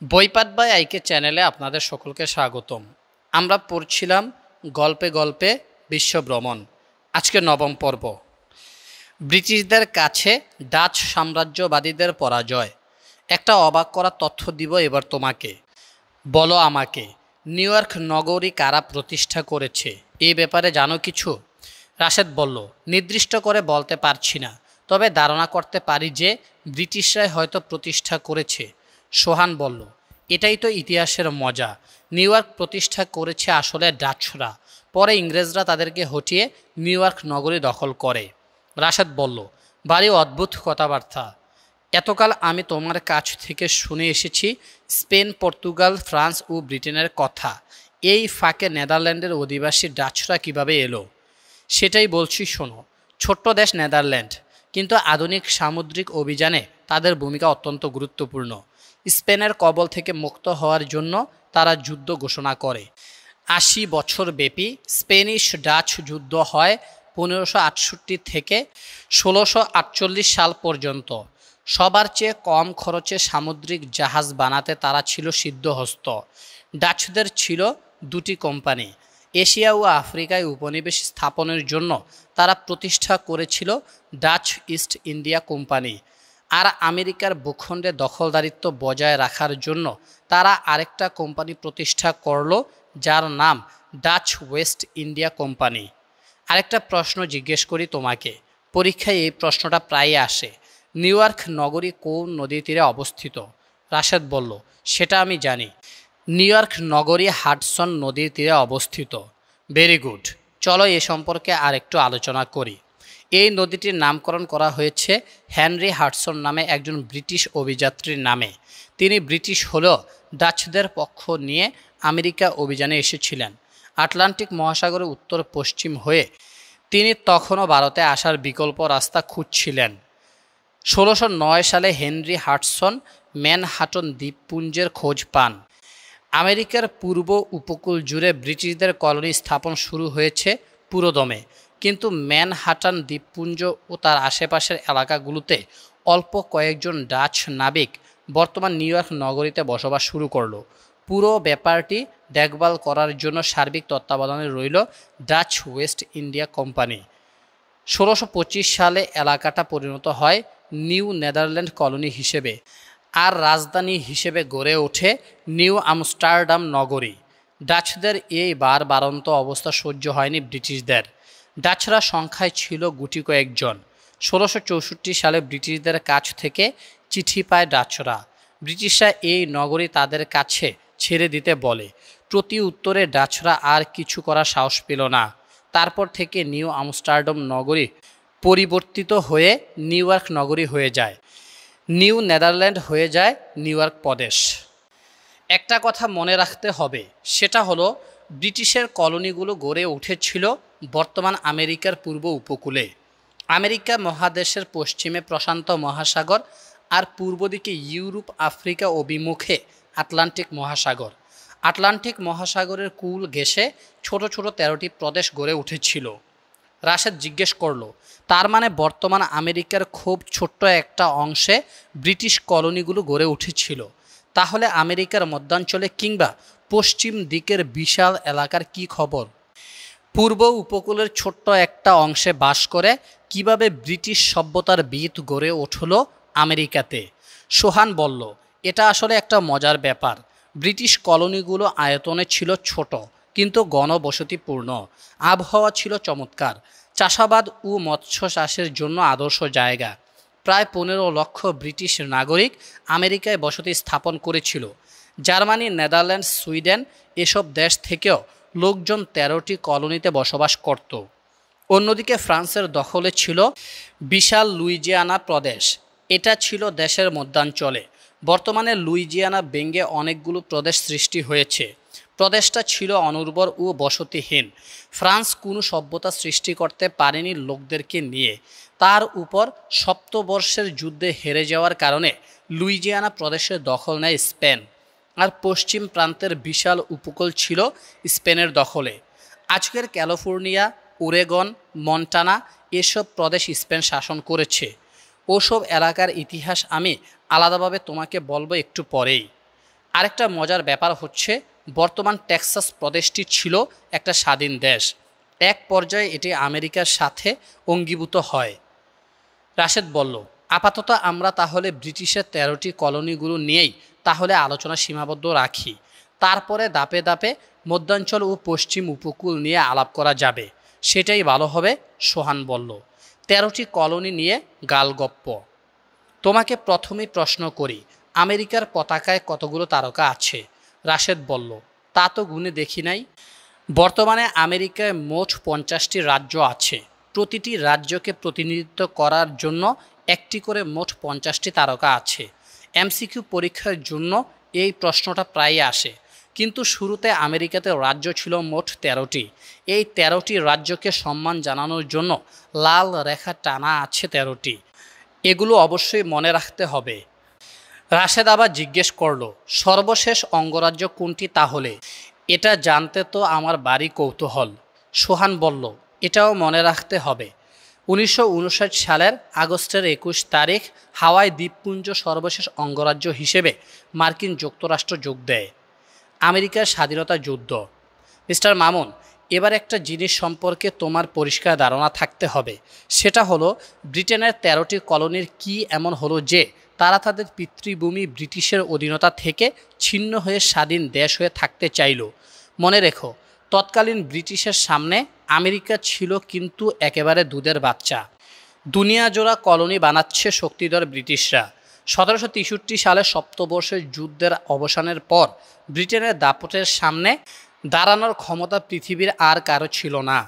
বইপাঠ by আইকে চ্যানেলে আপনাদের সকলকে স্বাগতম। আমরা পড়ছিলাম গল্পে গল্পে বিশ্বভ্রমণ। আজকে নবম পর্ব। ব্রিটিশদের কাছে ডাচ সাম্রাজ্যবাদীদের পরাজয়। একটা অবাক করা তথ্য দিব এবার তোমাকে। বলো আমাকে, নিউ ইয়র্ক নগরী কারা প্রতিষ্ঠা করেছে এই ব্যাপারে জানো কিছু? রাশেদ বলল, নির্দিষ্ট করে বলতে পারছি না, তবে ধারণা করতে পারি যে ব্রিটিশরাই হয়তো প্রতিষ্ঠা করেছে। সোহান বলল, এটাই তো ইতিহাসের মজা। নিউ ইয়র্ক প্রতিষ্ঠা করেছে আসলে ডাচরা, পরে ইংরেজরা তাদেরকে হটিয়ে নিউ ইয়র্ক নগরী দখল করে। রাশেদ বলল, ভারী অদ্ভুত কথাবার্তা। এতকাল আমি তোমার কাছ থেকে শুনে এসেছি স্পেন, পর্তুগাল, ফ্রান্স ও ব্রিটেনের কথা। এই ফাঁকে নেদারল্যান্ডের অধিবাসী ডাচরা কিভাবে এলো সেটাই বলছি, শোনো। ছোট্ট দেশ নেদারল্যান্ড, কিন্তু আধুনিক সামুদ্রিক অভিযানে তাদের ভূমিকা অত্যন্ত গুরুত্বপূর্ণ। স্পেনের কবল থেকে মুক্ত হওয়ার জন্য তারা যুদ্ধ ঘোষণা করে। ৮০ বছর ব্যাপী স্প্যানিশ ডাচ যুদ্ধ হয় ১৫৬৮ থেকে ১৬৪৮ সাল পর্যন্ত। সবার চেয়ে কম খরচে সামুদ্রিক জাহাজ বানাতে তারা ছিল সিদ্ধহস্ত। ডাচদের ছিল দুটি কোম্পানি। এশিয়া ও আফ্রিকায় উপনিবেশ স্থাপনের জন্য তারা প্রতিষ্ঠা করেছিল ডাচ ইস্ট ইন্ডিয়া কোম্পানি, আর আমেরিকার ভূখণ্ডে দখলদারিত্ব বজায় রাখার জন্য তারা আরেকটা কোম্পানি প্রতিষ্ঠা করল, যার নাম ডাচ ওয়েস্ট ইন্ডিয়া কোম্পানি। আরেকটা প্রশ্ন জিজ্ঞেস করি তোমাকে, পরীক্ষায় এই প্রশ্নটা প্রায়ই আসে। নিউ ইয়র্ক নগরী কোন নদীর তীরে অবস্থিত? রাশেদ বলল, সেটা আমি জানি। নিউ ইয়র্ক নগরী হাডসন নদীর তীরে অবস্থিত। ভেরি গুড, চলো এ সম্পর্কে আর একটু আলোচনা করি। এই নদীটির নামকরণ করা হয়েছে হেনরি হাডসন নামে একজন ব্রিটিশ অভিযাত্রীর নামে। তিনি ব্রিটিশ হলেও ডাচদের পক্ষ নিয়ে আমেরিকা অভিযানে এসেছিলেন। আটলান্টিক মহাসাগরের উত্তর পশ্চিম হয়ে তিনি তখনও ভারতে আসার বিকল্প রাস্তা খুঁজছিলেন। ১৬০৯ সালে হেনরি হাডসন ম্যানহাটন দ্বীপপুঞ্জের খোঁজ পান। আমেরিকার পূর্ব উপকূল জুড়ে ব্রিটিশদের কলোনি স্থাপন শুরু হয়েছে পুরোদমে, কিন্তু ম্যানহাটান দ্বীপপুঞ্জ ও তার আশেপাশের এলাকাগুলোতে অল্প কয়েকজন ডাচ নাবিক বর্তমান নিউ ইয়র্ক নগরীতে বসবাস শুরু করলো। পুরো ব্যাপারটি দেখভাল করার জন্য সার্বিক তত্ত্বাবধানে রইল ডাচ ওয়েস্ট ইন্ডিয়া কোম্পানি। ১৬২৫ সালে এলাকাটা পরিণত হয় নিউ নেদারল্যান্ড কলোনি হিসেবে, আর রাজধানী হিসেবে গড়ে ওঠে নিউ আমস্টারডাম নগরী। ডাচদের এই বারন্ত অবস্থা সহ্য হয়নি ব্রিটিশদের। ডাচরা সংখ্যায় ছিল গুটি কয়েকজন। ১৬৬৪ সালে ব্রিটিশদের কাছ থেকে চিঠি পায় ডাচরা। ব্রিটিশরা এই নগরী তাদের কাছে ছেড়ে দিতে বলে। প্রতি উত্তরে ডাচরা আর কিছু করার সাহস পেল না। তারপর থেকে নিউ আমস্টারডাম নগরী পরিবর্তিত হয়ে নিউ ইয়র্ক নগরী হয়ে যায়। নিউ নেদারল্যান্ড হয়ে যায় নিউ ইয়র্ক প্রদেশ। একটা কথা মনে রাখতে হবে, সেটা হলো ব্রিটিশের কলোনিগুলো গড়ে উঠেছিল বর্তমান আমেরিকার পূর্ব উপকূলে। আমেরিকা মহাদেশের পশ্চিমে প্রশান্ত মহাসাগর, আর পূর্ব দিকে ইউরোপ আফ্রিকা অভিমুখে আটলান্টিক মহাসাগর। আটলান্টিক মহাসাগরের কূল ঘেঁষে ছোট ছোট ১৩টি প্রদেশ গড়ে উঠেছিল। রাশেদ জিজ্ঞেস করল, তার মানে বর্তমান আমেরিকার খুব ছোট্ট একটা অংশে ব্রিটিশ কলোনিগুলো গড়ে উঠেছিল। তাহলে আমেরিকার মধ্যাঞ্চলে কিংবা পশ্চিম দিকের বিশাল এলাকার কি খবর? পূর্ব উপকূলের ছোট্ট একটা অংশে বাস করে কিভাবে ব্রিটিশ সভ্যতার ভিত গড়ে উঠল আমেরিকাতে? সোহান বলল, এটা আসলে একটা মজার ব্যাপার। ব্রিটিশ কলোনিগুলো আয়তনে ছিল ছোট, কিন্তু ঘনবসতিপূর্ণ। আবহাওয়া ছিল চমৎকার। চাষাবাদ ও মৎস্য চাষের জন্য আদর্শ জায়গা। প্রায় ১৫ লক্ষ ব্রিটিশ নাগরিক আমেরিকায় বসতি স্থাপন করেছিল। জার্মানি, নেদারল্যান্ড, সুইডেন এসব দেশ থেকেও লোকজন ১৩টি কলোনিতে বসবাস করত। অন্যদিকে ফ্রান্সের দখলে ছিল বিশাল লুইজিয়ানা প্রদেশ। এটা ছিল দেশের মধ্যাঞ্চলে। বর্তমানে লুইজিয়ানা ভেঙে অনেকগুলো প্রদেশ সৃষ্টি হয়েছে। প্রদেশটা ছিল অনুর্বর ও বসতিহীন। ফ্রান্স কোনো সভ্যতা সৃষ্টি করতে পারেনি লোকদেরকে নিয়ে। তার উপর সপ্তবর্ষের যুদ্ধে হেরে যাওয়ার কারণে লুইজিয়ানা প্রদেশের দখল নেয় স্পেন, আর পশ্চিম প্রান্তের বিশাল উপকূল ছিল স্পেনের দখলে। আজকের ক্যালিফোর্নিয়া, ওরেগন, মন্টানা এসব প্রদেশ স্পেন শাসন করেছে। ওসব এলাকার ইতিহাস আমি আলাদাভাবে তোমাকে বলবো একটু পরেই। আরেকটা মজার ব্যাপার হচ্ছে বর্তমান টেক্সাস প্রদেশটি ছিল একটা স্বাধীন দেশ। এক পর্যায়ে এটি আমেরিকার সাথে অঙ্গীভূত হয়। রাশেদ বলল, আপাতত আমরা তাহলে ব্রিটিশের 13টি কলোনিগুলো নিয়েই তাহলে আলোচনা সীমাবদ্ধ রাখি, তারপরে ধাপে ধাপে মধ্যাঞ্চল ও পশ্চিম উপকূল নিয়ে আলাপ করা যাবে। সেটাই ভালো হবে, সোহান বলল। 13টি কলোনি নিয়ে গালগপ্প। তোমাকে প্রথমেই প্রশ্ন করি, আমেরিকার পতাকায় কতগুলো তারকা আছে? রাশেদ বলল, তা তো গুণে দেখি নাই। বর্তমানে আমেরিকায় মোট 50টি রাজ্য আছে। প্রতিটি রাজ্যকে প্রতিনিধিত্ব করার জন্য একটি করে মোট 50টি তারকা আছে। এমসিকিউ পরীক্ষার জন্য এই প্রশ্নটা প্রায়ই আসে। কিন্তু শুরুতে আমেরিকাতে রাজ্য ছিল মোট 13টি। এই 13টি রাজ্যকে সম্মান জানানোর জন্য লাল রেখা টানা আছে 13টি। এগুলো অবশ্যই মনে রাখতে হবে। রাশেদ আবার জিজ্ঞেস করল, সর্বশেষ অঙ্গরাজ্য কোনটি তাহলে? এটা জানতে তো আমার বাড়ি কৌতূহল। সোহান বলল, এটাও মনে রাখতে হবে। 1959 সালের আগস্টের 21 তারিখ হাওয়াই দ্বীপপুঞ্জ সর্বশেষ অঙ্গরাজ্য হিসেবে মার্কিন যুক্তরাষ্ট্র যোগ দেয়। আমেরিকার স্বাধীনতা যুদ্ধ। মিস্টার মামুন, এবার একটা জিনিস সম্পর্কে তোমার পরিষ্কার ধারণা থাকতে হবে। সেটা হলো ব্রিটেনের 13টি কলোনির কি এমন হলো যে তারা তাদের পিতৃভূমি ব্রিটিশের অধীনতা থেকে ছিন্ন হয়ে স্বাধীন দেশ হয়ে থাকতে চাইল। মনে রেখো, তৎকালীন ব্রিটিশের সামনে আমেরিকা ছিল কিন্তু একেবারে দুধের বাচ্চা। দুনিয়া জোড়া কলোনি বানাচ্ছে শক্তিধর ব্রিটিশরা। 1763 সালে সপ্তবর্ষের যুদ্ধের অবসানের পর ব্রিটেনের দাপটের সামনে দাঁড়ানোর ক্ষমতা পৃথিবীর আর কারো ছিল না।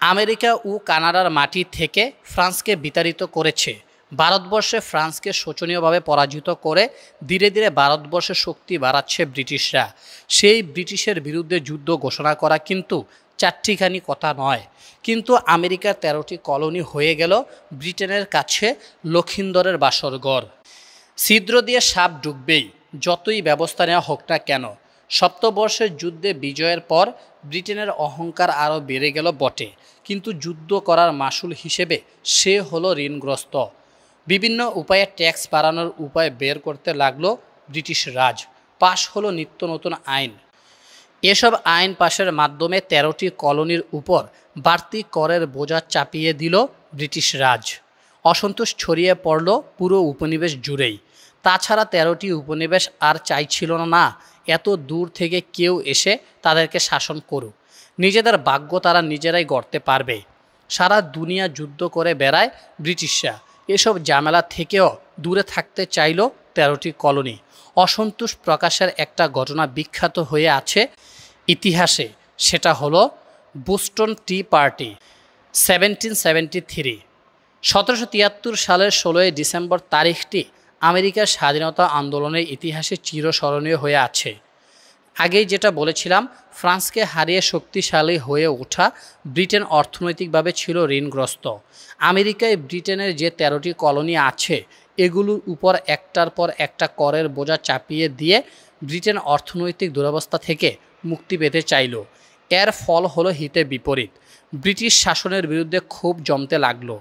আমেরিকা ও কানাডার মাটি থেকে ফ্রান্সকে বিতাড়িত করেছে। ভারতবর্ষে ফ্রান্সকে শোচনীয়ভাবে পরাজিত করে ধীরে ধীরে ভারতবর্ষের শক্তি বাড়াচ্ছে ব্রিটিশরা। সেই ব্রিটিশের বিরুদ্ধে যুদ্ধ ঘোষণা করা কিন্তু চারটিখানি কথা নয়। কিন্তু আমেরিকার 13টি কলোনি হয়ে গেল ব্রিটেনের কাছে লক্ষিন্দরের বাসরঘর। ছিদ্র দিয়ে সাপ ঢুকবেই, যতই ব্যবস্থা নেওয়া হোক না কেন। সপ্তবর্ষের যুদ্ধে বিজয়ের পর ব্রিটেনের অহংকার আরও বেড়ে গেল বটে, কিন্তু যুদ্ধ করার মাসুল হিসেবে সে হলো ঋণগ্রস্ত। বিভিন্ন উপায়ে ট্যাক্স বাড়ানোর উপায় বের করতে লাগলো ব্রিটিশ রাজ। পাশ হলো নিত্য নতুন আইন। এসব আইন পাশের মাধ্যমে 13টি কলোনির উপর বাড়তি করের বোঝা চাপিয়ে দিল ব্রিটিশ রাজ। অসন্তোষ ছড়িয়ে পড়ল পুরো উপনিবেশ জুড়েই। তাছাড়া 13টি উপনিবেশ আর চাইছিল না এত দূর থেকে কেউ এসে তাদেরকে শাসন করুক। নিজেদের ভাগ্য তারা নিজেরাই গড়তে পারবে। সারা দুনিয়া যুদ্ধ করে বেড়ায় ব্রিটিশরা। এসব ঝামেলা থেকেও দূরে থাকতে চাইল 13টি কলোনি। অসন্তোষ প্রকাশের একটা ঘটনা বিখ্যাত হয়ে আছে ইতিহাসে। সেটা হলো বোস্টন টি পার্টি, 1773। 1773 সালের 16 ডিসেম্বর তারিখটি আমেরিকার স্বাধীনতা আন্দোলনের ইতিহাসে চিরস্মরণীয় হয়ে আছে। আগেই যেটা বলেছিলাম, ফ্রান্সকে হারিয়ে শক্তিশালী হয়ে ওঠা ব্রিটেন অর্থনৈতিকভাবে ছিল ঋণগ্রস্ত। আমেরিকায় ব্রিটেনের যে 13টি কলোনি আছে এগুলোর উপর একটার পর একটা করের বোঝা চাপিয়ে দিয়ে ব্রিটেন অর্থনৈতিক দুরবস্থা থেকে মুক্তি পেতে চাইল। এর ফল হলো হিতে বিপরীত। ব্রিটিশ শাসনের বিরুদ্ধে ক্ষোভ জমতে লাগলো।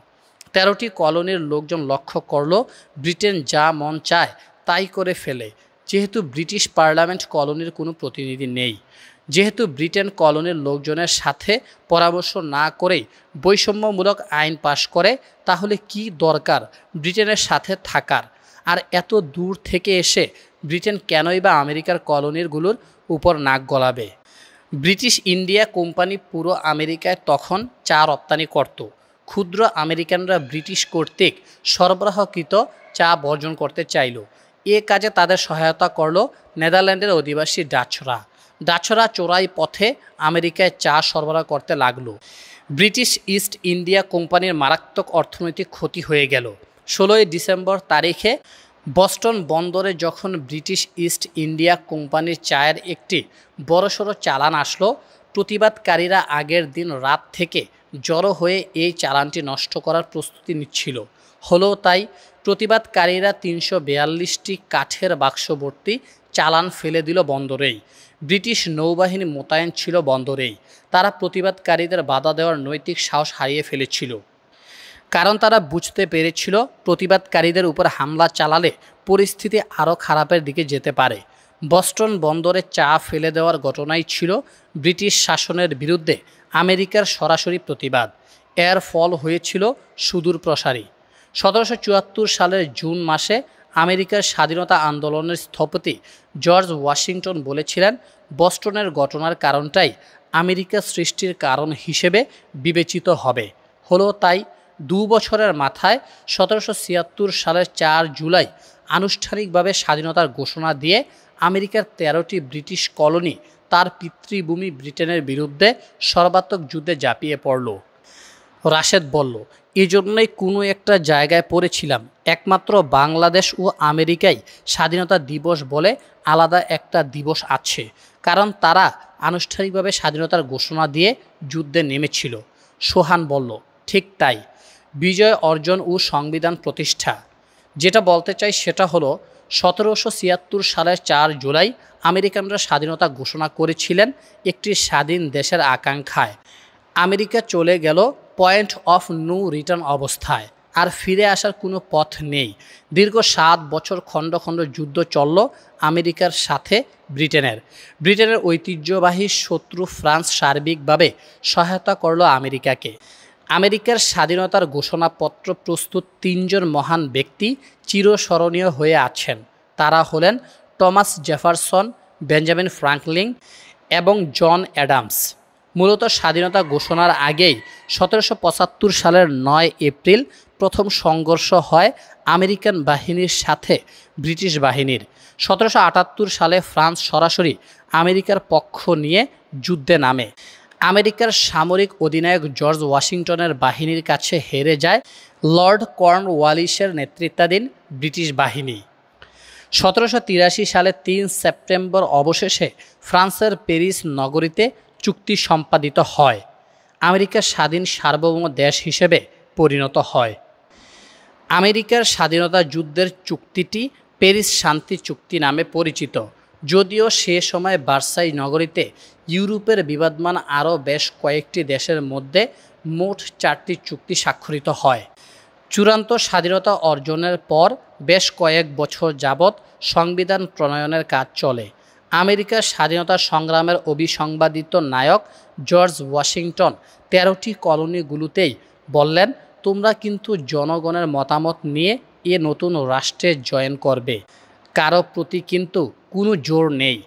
13টি কলোনির লোকজন লক্ষ্য করল ব্রিটেন যা মন চায় তাই করে ফেলে। যেহেতু ব্রিটিশ পার্লামেন্ট কলোনির কোনো প্রতিনিধি নেই, যেহেতু ব্রিটেন কলোনির লোকজনের সাথে পরামর্শ না করেই বৈষম্যমূলক আইন পাশ করে, তাহলে কি দরকার ব্রিটেনের সাথে থাকার? আর এত দূর থেকে এসে ব্রিটেন কেনই বা আমেরিকার কলোনিগুলোর উপর নাক গলাবে? ব্রিটিশ ইন্ডিয়া কোম্পানি পুরো আমেরিকায় তখন চা রপ্তানি করত। ক্ষুদ্র আমেরিকানরা ব্রিটিশ কর্তৃক সরবরাহকৃত চা বর্জন করতে চাইল। এ কাজে তাদের সহায়তা করল নেদারল্যান্ডের অধিবাসী ডাচরা। ডাচরা চোরাই পথে আমেরিকায় চা সরবরাহ করতে লাগলো। ব্রিটিশ ইস্ট ইন্ডিয়া কোম্পানির মারাত্মক অর্থনৈতিক ক্ষতি হয়ে গেল। 16 ডিসেম্বর তারিখে বস্টন বন্দরে যখন ব্রিটিশ ইস্ট ইন্ডিয়া কোম্পানির চায়ের একটি বড়সড় চালান আসলো, প্রতিবাদকারীরা আগের দিন রাত থেকে জড়ো হয়ে এই চালানটি নষ্ট করার প্রস্তুতি নিচ্ছিল। হলো তাই। প্রতিবাদকারীরা 342টি কাঠের বাক্স ভর্তি চালান ফেলে দিল বন্দরেই। ব্রিটিশ নৌবাহিনী মোতায়েন ছিল বন্দরেই। তারা প্রতিবাদকারীদের বাধা দেওয়ার নৈতিক সাহস হারিয়ে ফেলেছিল, কারণ তারা বুঝতে পেরেছিল প্রতিবাদকারীদের উপর হামলা চালালে পরিস্থিতি আরও খারাপের দিকে যেতে পারে। বস্টন বন্দরে চা ফেলে দেওয়ার ঘটনাই ছিল ব্রিটিশ শাসনের বিরুদ্ধে আমেরিকার সরাসরি প্রতিবাদ। এর ফল হয়েছিল সুদূর প্রসারী। 1774 সালের জুন মাসে আমেরিকার স্বাধীনতা আন্দোলনের স্থপতি জর্জ ওয়াশিংটন বলেছিলেন, বস্টনের ঘটনার কারণটাই আমেরিকা সৃষ্টির কারণ হিসেবে বিবেচিত হবে। হলো তাই। 2 বছরের মাথায় 1776 সালের 4 জুলাই আনুষ্ঠানিকভাবে স্বাধীনতার ঘোষণা দিয়ে আমেরিকার 13টি ব্রিটিশ কলোনি তার পিতৃভূমি ব্রিটেনের বিরুদ্ধে সর্বাত্মক যুদ্ধে ঝাঁপিয়ে পড়ল। রাশেদ বলল, এই জন্যই কোনো একটা জায়গায় পড়েছিলাম, একমাত্র বাংলাদেশ ও আমেরিকায় স্বাধীনতা দিবস বলে আলাদা একটা দিবস আছে, কারণ তারা আনুষ্ঠানিকভাবে স্বাধীনতার ঘোষণা দিয়ে যুদ্ধে নেমেছিল। সোহান বলল, ঠিক তাই, বিজয় অর্জন ও সংবিধান প্রতিষ্ঠা। যেটা বলতে চাই সেটা হলো 1776 সালের 4 জুলাই আমেরিকানরা স্বাধীনতা ঘোষণা করেছিলেন একটি স্বাধীন দেশের আকাঙ্ক্ষায়। আমেরিকা চলে গেল পয়েন্ট অফ নো রিটার্ন অবস্থায়, আর ফিরে আসার কোনো পথ নেই। দীর্ঘ 7 বছর খণ্ড খণ্ড যুদ্ধ চলল আমেরিকার সাথে ব্রিটেনের ঐতিহ্যবাহী শত্রু ফ্রান্স সার্বিকভাবে সহায়তা করল আমেরিকাকে। আমেরিকার স্বাধীনতার ঘোষণাপত্র প্রস্তুত 3 জন মহান ব্যক্তি চিরস্মরণীয় হয়ে আছেন। তারা হলেন টমাস জেফারসন, বেঞ্জামিন ফ্রাঙ্কলিন এবং জন অ্যাডামস। মূলত স্বাধীনতা ঘোষণার আগেই 1775 সালের 9 এপ্রিল প্রথম সংঘর্ষ হয় আমেরিকান বাহিনীর সাথে ব্রিটিশ বাহিনীর। 1778 সালে ফ্রান্স সরাসরি আমেরিকার পক্ষ নিয়ে যুদ্ধে নামে। আমেরিকার সামরিক অধিনায়ক জর্জ ওয়াশিংটনের বাহিনীর কাছে হেরে যায় লর্ড কর্নওয়ালিসের নেতৃত্বাধীন ব্রিটিশ বাহিনী। 1783 সালে 3 সেপ্টেম্বর অবশেষে ফ্রান্সের প্যারিস নগরীতে চুক্তি সম্পাদিত হয়। আমেরিকা স্বাধীন সার্বভৌম দেশ হিসেবে পরিণত হয়। আমেরিকার স্বাধীনতা যুদ্ধের চুক্তিটি প্যারিস শান্তি চুক্তি নামে পরিচিত, যদিও সে সময় ভার্সাই নগরীতে ইউরোপের বিবাদমান আরও বেশ কয়েকটি দেশের মধ্যে মোট 4টি চুক্তি স্বাক্ষরিত হয়। চূড়ান্ত স্বাধীনতা অর্জনের পর বেশ কয়েক বছর যাবৎ সংবিধান প্রণয়নের কাজ চলে। আমেরিকার স্বাধীনতা সংগ্রামের অবিসংবাদিত নায়ক জর্জ ওয়াশিংটন 13টি কলোনিগুলোতেই বললেন, তোমরা কিন্তু জনগণের মতামত নিয়ে এ নতুন রাষ্ট্রে জয়েন করবে, কারো প্রতি কিন্তু কোনো জোর নেই।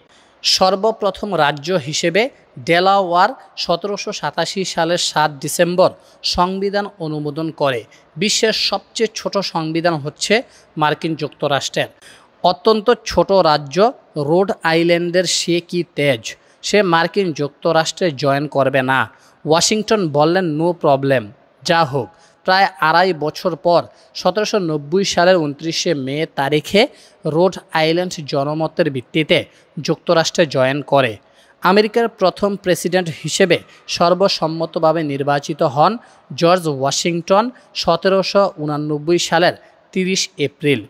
সর্বপ্রথম রাজ্য হিসেবে ডেলাওয়ার 1787 সালের 7 ডিসেম্বর সংবিধান অনুমোদন করে। বিশ্বের সবচেয়ে ছোট সংবিধান হচ্ছে মার্কিন যুক্তরাষ্ট্রের। অত্যন্ত ছোট রাজ্য রোড আইল্যান্ডের সে কি তেজ, সে মার্কিন যুক্তরাষ্ট্রে জয়েন করবে না। ওয়াশিংটন বললেন, নো প্রবলেম, যা হোক। প্রায় 2.5 বছর পর 1790 সালের 29শে মে তারিখে রোড আইল্যান্ড জনমতের ভিত্তিতে যুক্তরাষ্ট্রে জয়েন করে। আমেরিকার প্রথম প্রেসিডেন্ট হিসেবে সর্বসম্মতভাবে নির্বাচিত হন জর্জ ওয়াশিংটন 1789 সালের 30 এপ্রিল।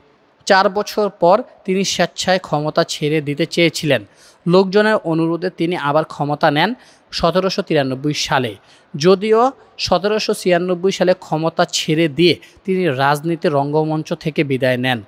4 বছর পর তিনি স্বেচ্ছায় ক্ষমতা ছেড়ে দিতে চেয়েছিলেন। লোকজনের অনুরোধে তিনি আবার ক্ষমতা নেন 1793 সালে। যদিও 1796 সালে ক্ষমতা ছেড়ে দিয়ে তিনি রাজনীতির রঙ্গমঞ্চ থেকে বিদায় নেন।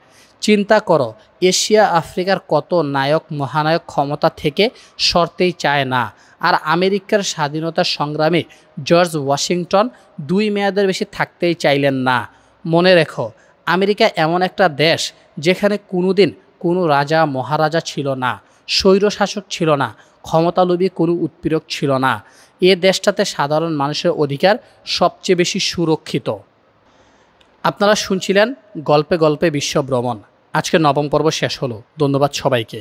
চিন্তা করো, এশিয়া আফ্রিকার কত নায়ক মহানায়ক ক্ষমতা থেকে সরতেই চায় না, আর আমেরিকার স্বাধীনতা সংগ্রামে জর্জ ওয়াশিংটন 2 মেয়াদের বেশি থাকতেই চাইলেন না। মনে রেখো, আমেরিকা এমন একটা দেশ যেখানে কোনোদিন কোনো রাজা মহারাজা ছিল না, স্বৈরশাসক ছিল না, ক্ষমতালোভী কোনো উৎপীড়ক ছিল না। এ দেশটাতে সাধারণ মানুষের অধিকার সবচেয়ে বেশি সুরক্ষিত। আপনারা শুনছিলেন গল্পে গল্পে বিশ্ব ভ্রমণ। আজকে 9ম পর্ব শেষ হলো। ধন্যবাদ সবাইকে।